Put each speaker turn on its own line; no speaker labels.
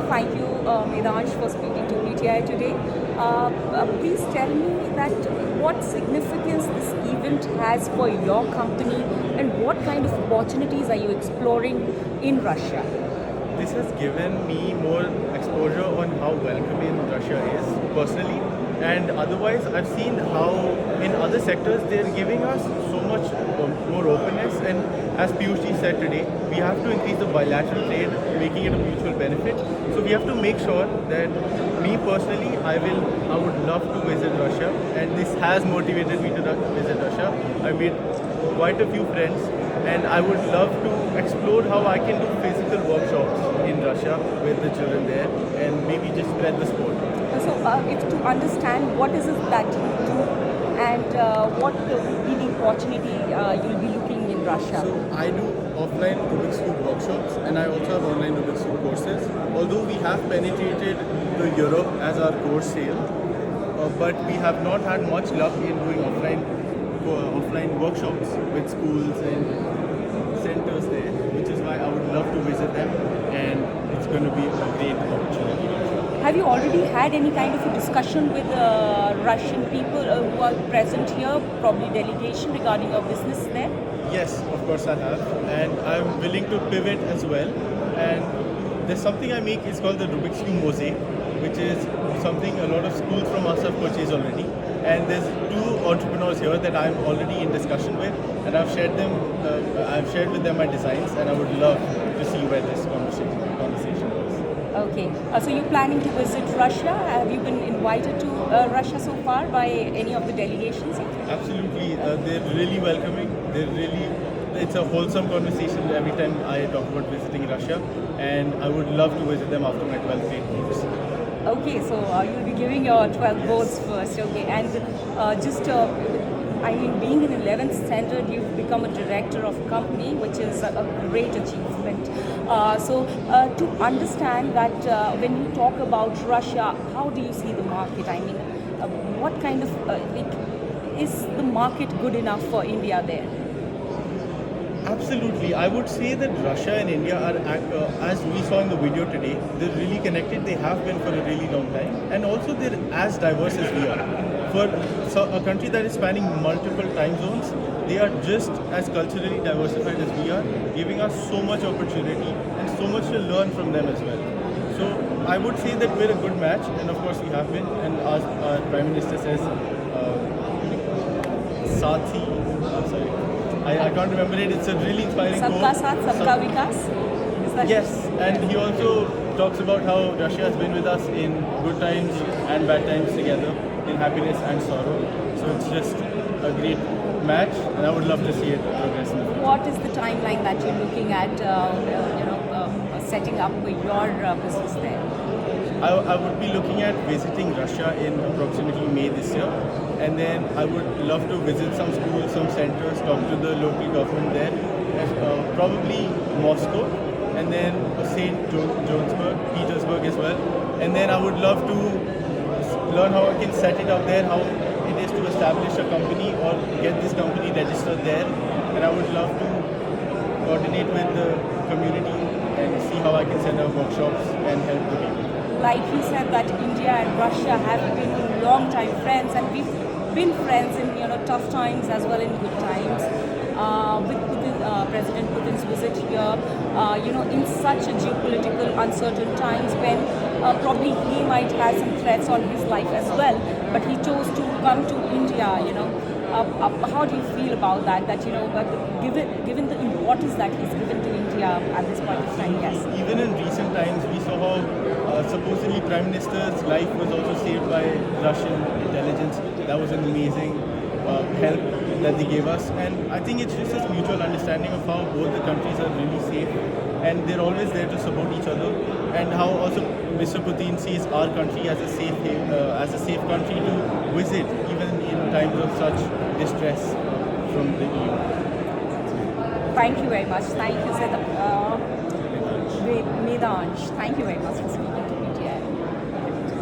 Thank you, Medansh, for speaking to PTI today. Please tell me that what significance this event has for your company and what kind of opportunities are you exploring in Russia?
This has given me more exposure on how welcoming Russia is personally, and otherwise I've seen how in other sectors they're giving us so much more openness. And as Piyush said today, we have to increase the bilateral trade, making it a mutual benefit. So we have to make sure that me personally, I would love to visit Russia, and this has motivated me to visit Russia. I made quite a few friends, and I would love to explore how I can do physical workshops in Russia with the children there, and maybe just spread the sport.
So, if to understand what is it that you do and what will be the opportunity you'll be looking in Russia.
So I do offline Rubik's Cube workshops, and I also have online Rubik's Cube courses. Although we have penetrated the Europe as our core sale, but we have not had much luck in doing offline workshops with schools and centers there, which is why I would love to visit them, and it's going to be a great opportunity.
Have you already had any kind of a discussion with Russian people who are present here, probably delegation regarding your business there?
Yes, of course I have, and I'm willing to pivot as well. And there's something I make, it's called the Rubik's Cube Mosaic, which is something a lot of schools from us have purchased already. And there's two entrepreneurs here that I'm already in discussion with, and I've shared with them my designs, and I would love to see where this conversation goes.
Okay. So you're planning to visit Russia. Have you been invited to Russia so far by any of the delegations?
Absolutely, they're really welcoming. It's a wholesome conversation every time I talk about visiting Russia, and I would love to visit them after my 12th grade course.
Okay, so you'll be giving your 12 boards first. Okay, and I mean, being in 11th standard, you've become a director of a company, which is a great achievement. To understand that when you talk about Russia, how do you see the market? I mean, what kind of, is the market good enough for India there?
Absolutely. I would say that Russia and India are, as we saw in the video today, they're really connected. They have been for a really long time. And also they're as diverse as we are. For a country that is spanning multiple time zones, they are just as culturally diversified as we are, giving us so much opportunity and so much to learn from them as well. So I would say that we're a good match, and of course we have been. And our Prime Minister says, Sathi, sorry. I can't remember it. It's a really inspiring quote.
Sabka Saath, Sabka Vikas? Is that
Yes, and he also talks about how Russia has been with us in good times and bad times together, in happiness and sorrow. So it's just a great match, and I would love to see it progress in the future.
What is the timeline that you're looking at, setting up your business there?
I would be looking at visiting Russia in approximately May this year, and then I would love to visit some schools, some centers, talk to the local government there, probably Moscow, and then St. Petersburg as well. And then I would love to learn how I can set it up there, how it is to establish a company or get this company registered there. And I would love to coordinate with the community and see how I can set up workshops and help the people.
Like you said that India and Russia have been long time friends, and we've been friends in tough times as well in good times. With President Putin's visit here, in such a geopolitical uncertain times when probably he might have some threats on his life as well, but he chose to come to India. How do you feel about that? That given the importance that he's given to India at this point of time, yes.
Even in recent times, we saw how supposedly Prime Minister's life was also saved by Russian intelligence. That was an amazing help that they gave us, and I think it's just this mutual understanding of how both the countries are really safe, and they're always there to support each other, and how also Mr. Putin sees our country as a safe country to visit, even in times of such distress from the EU.
Thank you very much. Thank you, Medansh. Thank you very much for speaking.